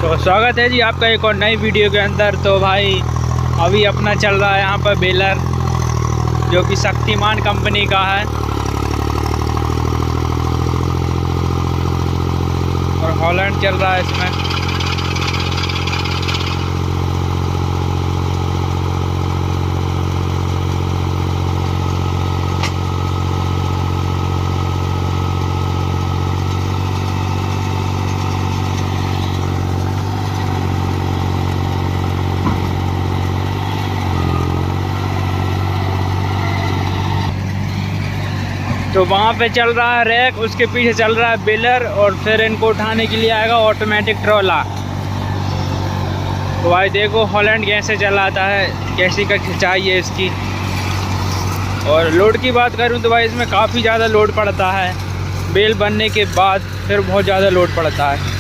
तो स्वागत है जी आपका एक और नई वीडियो के अंदर। तो भाई अभी अपना चल रहा है यहाँ पर बेलर, जो कि saktiman कंपनी का है, और हॉलैंड चल रहा है इसमें। तो वहाँ पे चल रहा है रैक, उसके पीछे चल रहा है बेलर, और फिर इनको उठाने के लिए आएगा ऑटोमेटिक ट्रॉला। तो भाई देखो हॉलैंड कैसे चलाता है, कैसी का खिंचाई है इसकी। और लोड की बात करूँ तो भाई इसमें काफ़ी ज़्यादा लोड पड़ता है, बेल बनने के बाद फिर बहुत ज़्यादा लोड पड़ता है।